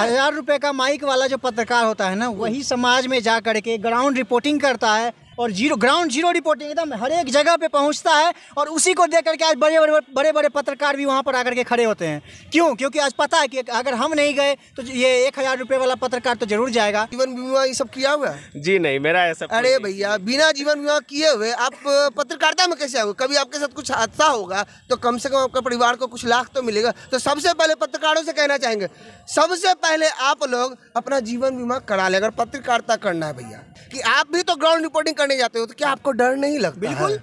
1000 रुपए का माइक वाला जो पत्रकार होता है ना, वही समाज में जा करके ग्राउंड रिपोर्टिंग करता है और ग्राउंड जीरो रिपोर्टिंग एकदम हर एक जगह पे पहुंचता है। और उसी को देख करके आज बड़े बड़े पत्रकार भी वहां पर आकर के खड़े होते हैं। क्यों? क्योंकि आज पता है कि अगर हम नहीं गए तो ये 1000 रुपए वाला पत्रकार तो जरूर जाएगा। जीवन बीमा ये सब किया हुआ है? जी नहीं, मेरा ऐसा। अरे भैया, बिना जीवन बीमा किए हुए आप पत्रकारिता में कैसे आओगे? कभी आपके साथ कुछ हादसा होगा तो कम से कम आपका परिवार को कुछ लाख तो मिलेगा। तो सबसे पहले पत्रकारों से कहना चाहेंगे, सबसे पहले आप लोग अपना जीवन बीमा करा ले अगर पत्रकारिता करना है भैया। कि आप भी तो ग्राउंड रिपोर्टिंग करने जाते हो, तो क्या आपको डर नहीं लगता? बिल्कुल,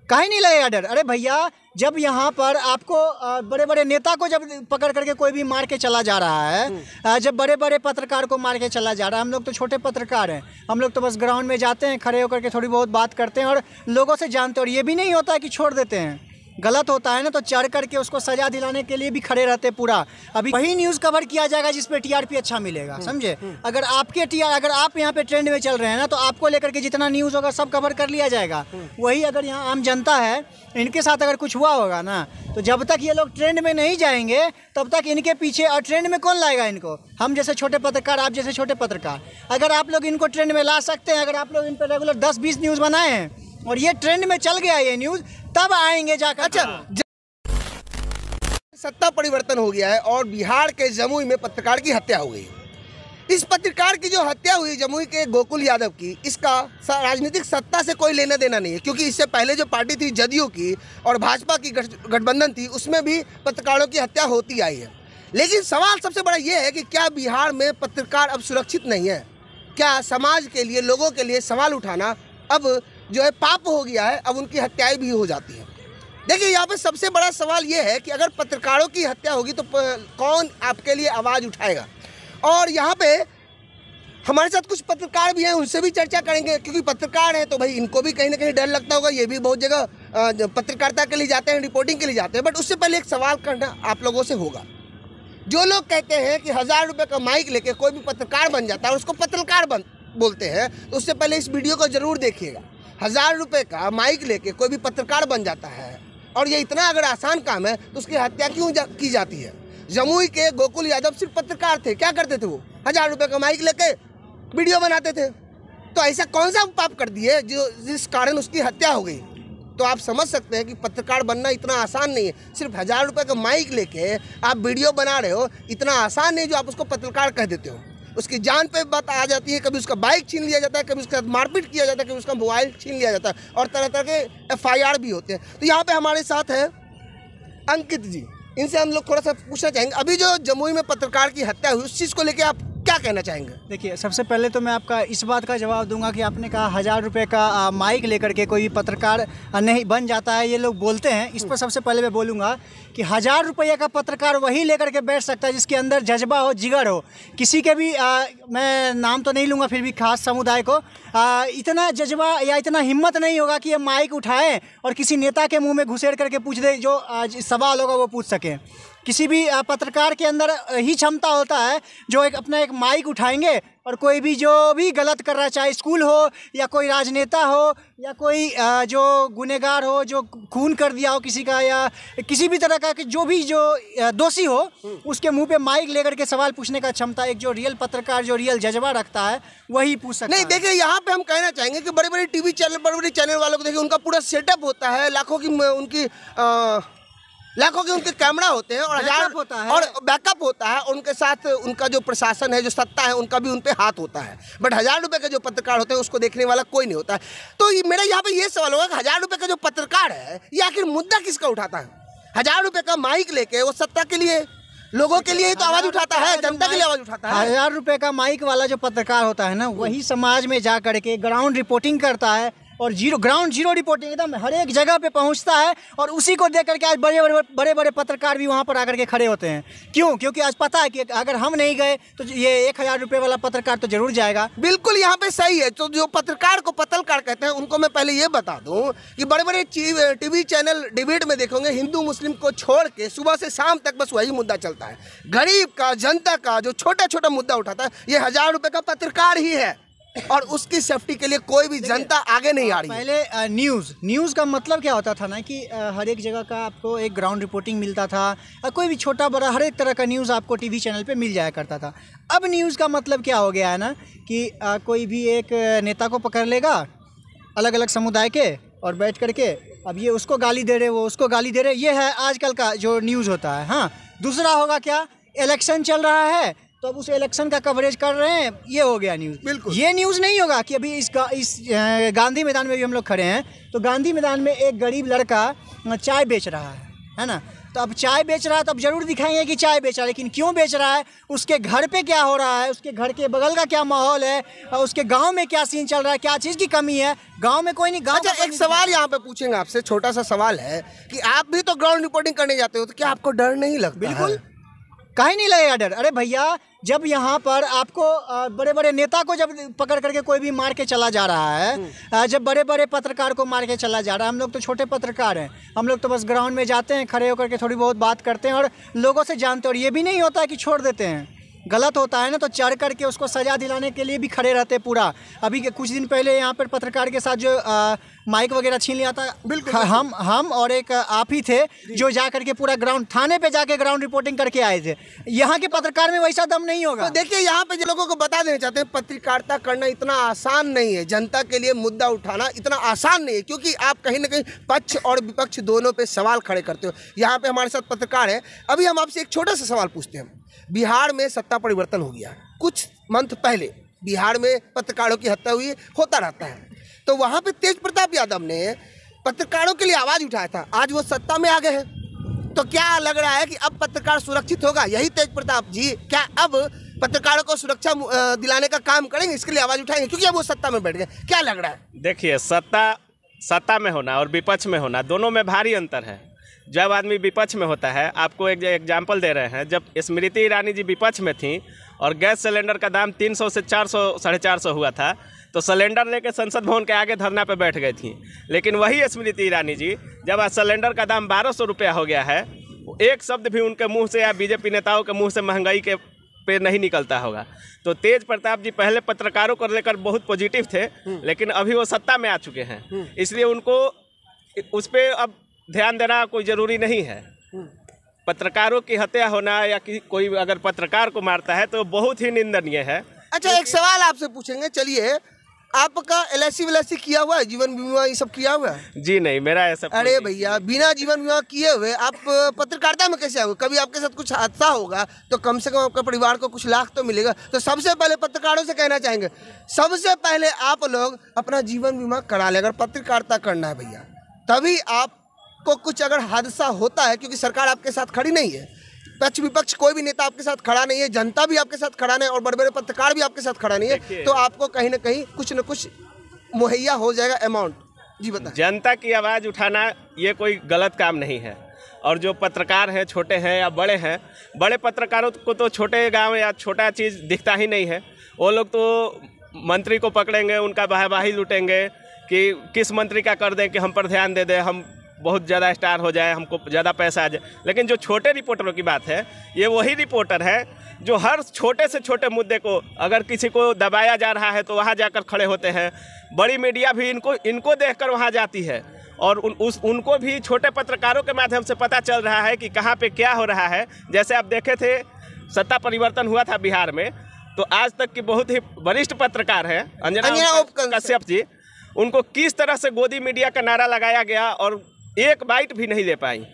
काहे नहीं लगेगा डर। अरे भैया, जब यहाँ पर आपको बड़े बड़े नेता को जब पकड़ करके कोई भी मार के चला जा रहा है, जब बड़े बड़े पत्रकार को मार के चला जा रहा है, हम लोग तो छोटे पत्रकार हैं, हम लोग तो बस ग्राउंड में जाते हैं, खड़े होकर के थोड़ी बहुत बात करते हैं और लोगों से जानते हैं। और ये भी नहीं होता है कि छोड़ देते हैं, गलत होता है ना तो चढ़ करके उसको सजा दिलाने के लिए भी खड़े रहते पूरा। अभी वही न्यूज़ कवर किया जाएगा जिस पे टीआरपी अच्छा मिलेगा, समझे? अगर आप यहाँ पे ट्रेंड में चल रहे हैं ना, तो आपको लेकर के जितना न्यूज़ होगा सब कवर कर लिया जाएगा। वही अगर यहाँ आम जनता है, इनके साथ अगर कुछ हुआ होगा ना, तो जब तक ये लोग ट्रेंड में नहीं जाएंगे तब तक इनके पीछे, और ट्रेंड में कौन लाएगा इनको? हम जैसे छोटे पत्रकार, आप जैसे छोटे पत्रकार। अगर आप लोग इनको ट्रेंड में ला सकते हैं, अगर आप लोग इन पर रेगुलर 10-20 न्यूज़ बनाए हैं और ये ट्रेंड में चल गया ये न्यूज़, तब आएंगे जाकर। अच्छा, सत्ता परिवर्तन हो गया है और बिहार के जमुई में पत्रकार की हत्या हो गई। इस पत्रकार की जो हत्या हुई जमुई के गोकुल यादव की, इसका राजनीतिक सत्ता से कोई लेना देना नहीं है, क्योंकि इससे पहले जो पार्टी थी जदयू की और भाजपा की गठबंधन थी, उसमें भी पत्रकारों की हत्या होती आई है। लेकिन सवाल सबसे बड़ा ये है कि क्या बिहार में पत्रकार अब सुरक्षित नहीं है? क्या समाज के लिए, लोगों के लिए सवाल उठाना अब जो है पाप हो गया है? अब उनकी हत्याएं भी हो जाती हैं। देखिए, यहाँ पे सबसे बड़ा सवाल ये है कि अगर पत्रकारों की हत्या होगी तो कौन आपके लिए आवाज़ उठाएगा? और यहाँ पे हमारे साथ कुछ पत्रकार भी हैं, उनसे भी चर्चा करेंगे, क्योंकि पत्रकार हैं तो भाई इनको भी कहीं ना कहीं डर लगता होगा। ये भी बहुत जगह पत्रकारिता के लिए जाते हैं, रिपोर्टिंग के लिए जाते हैं। बट उससे पहले एक सवाल करना आप लोगों से होगा। जो लोग कहते हैं कि 1000 रुपये का माइक लेके कोई भी पत्रकार बन जाता है और उसको पत्रकार बोलते हैं, तो उससे पहले इस वीडियो को जरूर देखिएगा। 1000 रुपये का माइक लेके कोई भी पत्रकार बन जाता है और ये इतना अगर आसान काम है तो उसकी हत्या क्यों की जाती है? जमुई के गोकुल यादव सिर्फ पत्रकार थे, क्या करते थे वो? 1000 रुपये का माइक लेके वीडियो बनाते थे। तो ऐसा कौन सा पाप कर दिए जिस कारण उसकी हत्या हो गई? तो आप समझ सकते हैं कि पत्रकार बनना इतना आसान नहीं है। सिर्फ 1000 रुपये का माइक लेके आप वीडियो बना रहे हो, इतना आसान नहीं जो आप उसको पत्रकार कह देते हो। उसकी जान पे बात आ जाती है, कभी उसका बाइक छीन लिया जाता है, कभी उसके साथ मारपीट किया जाता है, कभी उसका मोबाइल छीन लिया जाता है और तरह तरह के FIR भी होते हैं। तो यहाँ पे हमारे साथ है अंकित जी, इनसे हम लोग थोड़ा सा पूछना चाहेंगे, अभी जो जमुई में पत्रकार की हत्या हुई उस चीज़ को लेकर आप क्या कहना चाहेंगे? देखिए, सबसे पहले तो मैं आपका इस बात का जवाब दूंगा कि आपने कहा 1000 रुपये का माइक लेकर के कोई भी पत्रकार नहीं बन जाता है, ये लोग बोलते हैं। इस पर सबसे पहले मैं बोलूँगा कि 1000 रुपये का पत्रकार वही लेकर के बैठ सकता है जिसके अंदर जज्बा हो, जिगर हो। किसी के भी मैं नाम तो नहीं लूँगा, फिर भी खास समुदाय को इतना जज्बा या इतना हिम्मत नहीं होगा कि ये माइक उठाएं और किसी नेता के मुंह में घुसेड़ करके पूछ दे, जो सवाल होगा वो पूछ सकें। किसी भी पत्रकार के अंदर ही क्षमता होता है जो अपना एक माइक उठाएंगे और कोई भी जो भी गलत कर रहा है, चाहे स्कूल हो या कोई राजनेता हो या कोई जो गुनहगार हो, जो खून कर दिया हो किसी का, या किसी भी तरह का जो भी दोषी हो, उसके मुंह पे माइक लेकर के सवाल पूछने का क्षमता एक जो रियल पत्रकार, जो रियल जज्बा रखता है, वही पूछ सकता है। नहीं, देखिए, यहाँ पे हम कहना चाहेंगे कि बड़े बड़े टीवी चैनल, बड़े बड़े चैनल वालों को देखिए, उनका पूरा सेटअप होता है, लाखों के उनके कैमरा होते हैं और 1000 होता है और बैकअप होता है। उनके साथ उनका जो प्रशासन है, जो सत्ता है, उनका भी उन पे हाथ होता है। बट 1000 रुपये के जो पत्रकार होते हैं उसको देखने वाला कोई नहीं होता है। तो मेरा यहाँ पे ये सवाल होगा कि 1000 रुपये का जो पत्रकार है, ये आखिर मुद्दा किसका उठाता है? 1000 रुपये का माइक लेके वो सत्ता के लिए, लोगों के लिए ही तो आवाज़ उठाता है, जनता के लिए आवाज़ उठाता है। 1000 रुपये का माइक वाला जो पत्रकार होता है ना, वही समाज में जा करके ग्राउंड रिपोर्टिंग करता है और ग्राउंड जीरो रिपोर्टिंग एकदम हर एक जगह पे पहुंचता है। और उसी को देख करके आज बड़े बड़े पत्रकार भी वहां पर आकर के खड़े होते हैं। क्यों? क्योंकि आज पता है कि अगर हम नहीं गए तो ये 1000 रुपये वाला पत्रकार तो जरूर जाएगा। बिल्कुल, यहाँ पे सही है। तो जो पत्रकार को पत्रकार कहते हैं, उनको मैं पहले ये बता दूं कि बड़े बड़े टीवी चैनल डिबेट में देखोगे, हिंदू मुस्लिम को छोड़ के सुबह से शाम तक बस वही मुद्दा चलता है। गरीब का, जनता का जो छोटा छोटा मुद्दा उठाता है, ये 1000 रुपये का पत्रकार ही है। और उसकी सेफ्टी के लिए कोई भी जनता आगे नहीं आ रही है। पहले न्यूज़ का मतलब क्या होता था ना कि हर एक जगह का आपको एक ग्राउंड रिपोर्टिंग मिलता था, कोई भी छोटा बड़ा हर एक तरह का न्यूज़ आपको टीवी चैनल पे मिल जाया करता था। अब न्यूज़ का मतलब क्या हो गया है ना कि कोई भी एक नेता को पकड़ लेगा अलग अलग समुदाय के और बैठ करके अब ये उसको गाली दे रहे, वो उसको गाली दे रहे, ये है आजकल का जो न्यूज़ होता है। हाँ, दूसरा होगा क्या, इलेक्शन चल रहा है तो अब उस इलेक्शन का कवरेज कर रहे हैं, ये हो गया न्यूज़। बिल्कुल ये न्यूज़ नहीं होगा कि अभी इस गांधी मैदान में भी हम लोग खड़े हैं तो गांधी मैदान में एक गरीब लड़का चाय बेच रहा है ना, तो अब चाय बेच रहा है तो अब जरूर दिखाएंगे कि चाय बेच रहा है, लेकिन क्यों बेच रहा है, उसके घर पे क्या हो रहा है, उसके घर के बगल का क्या माहौल है, उसके गांव में क्या सीन चल रहा है, क्या चीज़ की कमी है, गांव में कोई नहीं। गांव अच्छा, एक सवाल यहाँ पे पूछेंगे आपसे, छोटा सा सवाल है कि आप भी तो ग्राउंड रिपोर्टिंग करने जाते हो, तो क्या आपको डर नहीं लगता? बिल्कुल, काहे नहीं लगेगा डर। अरे भैया, जब यहाँ पर आपको बड़े बड़े नेता को जब पकड़ करके कोई भी मार के चला जा रहा है, जब बड़े बड़े पत्रकार को मार के चला जा रहा है, हम लोग तो छोटे पत्रकार हैं, हम लोग तो बस ग्राउंड में जाते हैं, खड़े होकर के थोड़ी बहुत बात करते हैं और लोगों से जानते हैं, और ये भी नहीं होता है कि छोड़ देते हैं। गलत होता है ना तो चढ़ करके उसको सजा दिलाने के लिए भी खड़े रहते पूरा। अभी के कुछ दिन पहले यहाँ पर पत्रकार के साथ जो माइक वगैरह छीन लिया था, बिल्कुल हम और एक आप ही थे जो जा करके पूरा ग्राउंड थाने पे जाके ग्राउंड रिपोर्टिंग करके आए थे। यहाँ के पत्रकार में वैसा दम नहीं होगा। तो देखिए, यहाँ पे जो लोगों को बता देना चाहते हैं, पत्रकारिता करना इतना आसान नहीं है, जनता के लिए मुद्दा उठाना इतना आसान नहीं है, क्योंकि आप कहीं ना कहीं पक्ष और विपक्ष दोनों पे सवाल खड़े करते हो। यहाँ पे हमारे साथ पत्रकार है, अभी हम आपसे एक छोटा सा सवाल पूछते हैं। बिहार में सत्ता परिवर्तन हो गया, कुछ मंथ पहले बिहार में पत्रकारों की हत्या हुई, होता रहता है, तो वहाँ पे तेज प्रताप यादव ने पत्रकारों के लिए आवाज़ उठाया था, आज वो सत्ता में आ गए हैं, तो क्या लग रहा है कि अब पत्रकार सुरक्षित होगा? यही तेज प्रताप जी क्या अब पत्रकारों को सुरक्षा दिलाने का काम करेंगे, इसके लिए आवाज़ उठाएंगे, क्योंकि अब वो सत्ता में बैठ गए? क्या लग रहा है? देखिए, सत्ता में होना और विपक्ष में होना, दोनों में भारी अंतर है। जब आदमी विपक्ष में होता है, आपको एक एग्जाम्पल दे रहे हैं, जब स्मृति ईरानी जी विपक्ष में थी और गैस सिलेंडर का दाम 300 से 400 450 हुआ था, तो सिलेंडर लेके संसद भवन के आगे धरना पे बैठ गई थी। लेकिन वही स्मृति ईरानी जी, जब आज सिलेंडर का दाम 1200 रुपया हो गया है, एक शब्द भी उनके मुंह से या बीजेपी नेताओं के मुंह से महंगाई के पे नहीं निकलता होगा। तो तेज प्रताप जी पहले पत्रकारों को लेकर बहुत पॉजिटिव थे, लेकिन अभी वो सत्ता में आ चुके हैं, इसलिए उनको उस पर अब ध्यान देना कोई ज़रूरी नहीं है। पत्रकारों की हत्या होना या कोई अगर पत्रकार को मारता है तो बहुत ही निंदनीय है। अच्छा, एक सवाल आपसे पूछेंगे, चलिए, आपका LIC किया हुआ है, जीवन बीमा ये सब किया हुआ है? जी नहीं, मेरा ऐसा। अरे भैया, बिना जीवन बीमा किए हुए आप पत्रकारिता में कैसे आओगे? कभी आपके साथ कुछ हादसा होगा तो कम से कम आपका परिवार को कुछ लाख तो मिलेगा। तो सबसे पहले पत्रकारों से कहना चाहेंगे, सबसे पहले आप लोग अपना जीवन बीमा करा लें, अगर पत्रकारिता करना है भैया, तभी आपको कुछ अगर हादसा होता है, क्योंकि सरकार आपके साथ खड़ी नहीं है, पक्ष विपक्ष कोई भी नेता आपके साथ खड़ा नहीं है, जनता भी आपके साथ खड़ा नहीं है और बड़े बड़े पत्रकार भी आपके साथ खड़ा नहीं है, तो आपको कहीं ना कहीं कुछ न कुछ मुहैया हो जाएगा अमाउंट। जी बताएं। जनता की आवाज़ उठाना ये कोई गलत काम नहीं है, और जो पत्रकार हैं, छोटे हैं या बड़े हैं, बड़े पत्रकारों को तो छोटे गांव या छोटा चीज़ दिखता ही नहीं है। वो लोग तो मंत्री को पकड़ेंगे, उनका वाहवाही लूटेंगे कि किस मंत्री का कर दें कि हम पर ध्यान दे दें, हम बहुत ज़्यादा स्टार हो जाए, हमको ज़्यादा पैसा आ जाए। लेकिन जो छोटे रिपोर्टरों की बात है, ये वही रिपोर्टर है जो हर छोटे से छोटे मुद्दे को, अगर किसी को दबाया जा रहा है तो वहाँ जाकर खड़े होते हैं। बड़ी मीडिया भी इनको देखकर वहाँ जाती है, और उनको भी छोटे पत्रकारों के माध्यम से पता चल रहा है कि कहाँ पे क्या हो रहा है। जैसे आप देखे थे, सत्ता परिवर्तन हुआ था बिहार में, तो आज तक की बहुत ही वरिष्ठ पत्रकार हैं अंजना कश्यप जी, उनको किस तरह से गोदी मीडिया का नारा लगाया गया और एक बाइट भी नहीं ले पाई।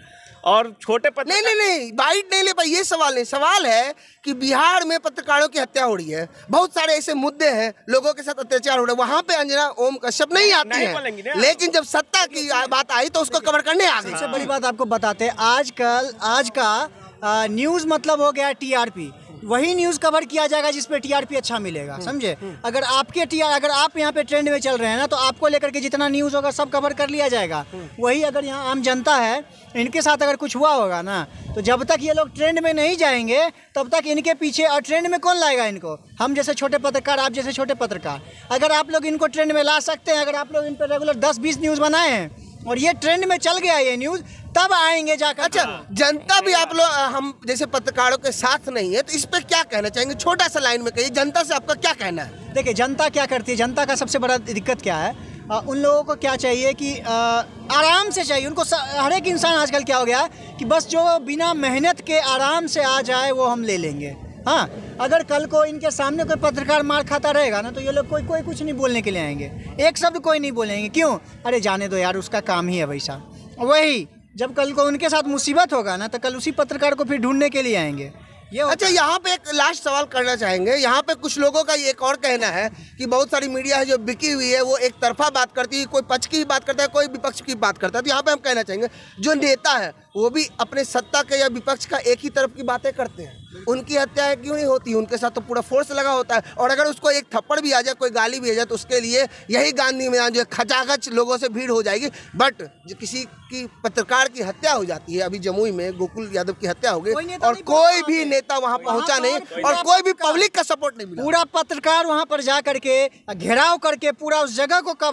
और छोटे नहीं बाइट नहीं ले पाई, ये सवाल नहीं, सवाल है कि बिहार में पत्रकारों की हत्या हो रही है, बहुत सारे ऐसे मुद्दे हैं, लोगों के साथ अत्याचार हो रहा है, वहाँ पे अंजना ओम कश्यप नहीं आती है, लेकिन जब सत्ता की बात आई तो उसको कवर करने आ गई। सबसे बड़ी बात आपको बताते हैं, आज का न्यूज़ मतलब हो गया TRP। वही न्यूज़ कवर किया जाएगा जिस पे TRP अच्छा मिलेगा, समझे? अगर आप यहाँ पे ट्रेंड में चल रहे हैं ना, तो आपको लेकर के जितना न्यूज़ होगा सब कवर कर लिया जाएगा। वही अगर यहाँ आम जनता है, इनके साथ अगर कुछ हुआ होगा ना, तो जब तक ये लोग ट्रेंड में नहीं जाएंगे तब तक इनके पीछे, और ट्रेंड में कौन लाएगा इनको? हम जैसे छोटे पत्रकार, आप जैसे छोटे पत्रकार। अगर आप लोग इनको ट्रेंड में ला सकते हैं, अगर आप लोग इन पर रेगुलर 10-20 न्यूज़ बनाए हैं और ये ट्रेंड में चल गया ये न्यूज़, तब आएंगे जाकर। अच्छा, जनता भी आप लोग हम जैसे पत्रकारों के साथ नहीं है, तो इस पे क्या कहना चाहेंगे? छोटा सा लाइन में कहिए, जनता से आपका क्या कहना है? देखिए जनता क्या करती है, जनता का सबसे बड़ा दिक्कत क्या है, उन लोगों को क्या चाहिए कि आराम से चाहिए उनको। हर एक इंसान आजकल क्या हो गया है कि बस जो बिना मेहनत के आराम से आ जाए वो हम ले लेंगे। हाँ, अगर कल को इनके सामने कोई पत्रकार मार खाता रहेगा ना, तो ये लोग कोई कुछ नहीं बोलने के लिए आएंगे, एक शब्द कोई नहीं बोलेंगे। क्यों? अरे जाने दो यार, उसका काम ही है वैसा। वही जब कल को उनके साथ मुसीबत होगा ना, तो कल उसी पत्रकार को फिर ढूंढने के लिए आएंगे। ये अच्छा, यहाँ पे एक लास्ट सवाल करना चाहेंगे। यहाँ पे कुछ लोगों का एक और कहना है कि बहुत सारी मीडिया है जो बिकी हुई है, वो एक तरफा बात करती है, कोई पक्ष की बात करता है, कोई विपक्ष की बात करता है। तो यहाँ पे हम कहना चाहेंगे, जो नेता है वो भी अपने सत्ता के या विपक्ष का एक ही तरफ की बातें करते हैं। उनकी हत्याएं क्यों नहीं होती? उनके साथ तो पूरा फोर्स लगा होता है, और अगर उसको एक थप्पड़ भी आ जाए, कोई गाली भी आ जाए, तो उसके लिए यही गांधी मैदान जो है खचाखच लोगों से भीड़ हो जाएगी। बट जो किसी की पत्रकार की हत्या हो जाती है, अभी जमुई में गोकुल यादव की हत्या हो गई, और कोई भी नेता वहाँ पहुँचा नहीं, और कोई भी पब्लिक का सपोर्ट नहीं मिला। पूरा पत्रकार वहाँ पर जा करके घेराव करके पूरा उस जगह को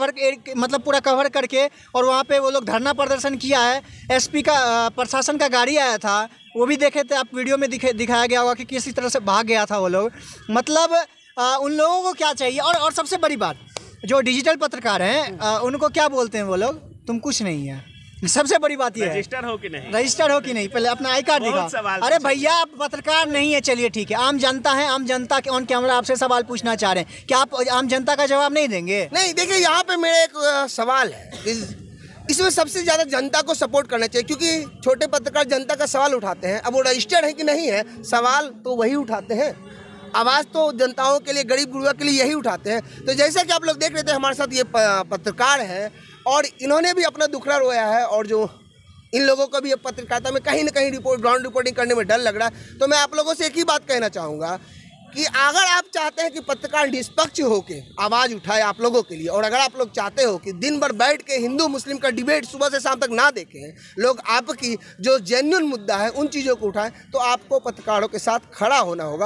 मतलब पूरा कवर करके, और वहाँ पे वो लोग धरना प्रदर्शन किया है। एसपी का प्रशासन का गाड़ी आया था, वो भी देखे थे आप, वीडियो में दिखाया गया होगा कि किसी तरह से भाग गया था वो लोग। मतलब उन लोगों को क्या चाहिए। और सबसे बड़ी बात, जो डिजिटल पत्रकार हैं उनको क्या बोलते हैं वो लोग, तुम कुछ नहीं है। सबसे बड़ी बात ये है, रजिस्टर हो कि नहीं, रजिस्टर हो कि नहीं, पहले अपना आई कार्ड दिखाओ। अरे भैया आप पत्रकार नहीं है, चलिए ठीक है, आम जनता है, आम जनता के ऑन कैमरा आपसे सवाल पूछना चाह रहे हैं, क्या आप आम जनता का जवाब नहीं देंगे? नहीं, देखिए यहाँ पे मेरा एक सवाल है, इसमें सबसे ज़्यादा जनता को सपोर्ट करना चाहिए, क्योंकि छोटे पत्रकार जनता का सवाल उठाते हैं। अब वो रजिस्टर्ड है कि नहीं है, सवाल तो वही उठाते हैं, आवाज़ तो जनताओं के लिए, गरीब गुरुआ के लिए यही उठाते हैं। तो जैसा कि आप लोग देख रहे थे, हमारे साथ ये पत्रकार हैं, और इन्होंने भी अपना दुखड़ा रोया है, और जो इन लोगों को भी पत्रकारिता में कहीं ना कहीं ग्राउंड रिपोर्टिंग करने में डर लग रहा है। तो मैं आप लोगों से एक ही बात कहना चाहूँगा कि अगर आप चाहते हैं कि पत्रकार निष्पक्ष होकर आवाज़ उठाए आप लोगों के लिए, और अगर आप लोग चाहते हो कि दिन भर बैठ के हिंदू मुस्लिम का डिबेट सुबह से शाम तक ना देखें, लोग आपकी जो जेन्युइन मुद्दा है उन चीज़ों को उठाएं, तो आपको पत्रकारों के साथ खड़ा होना होगा।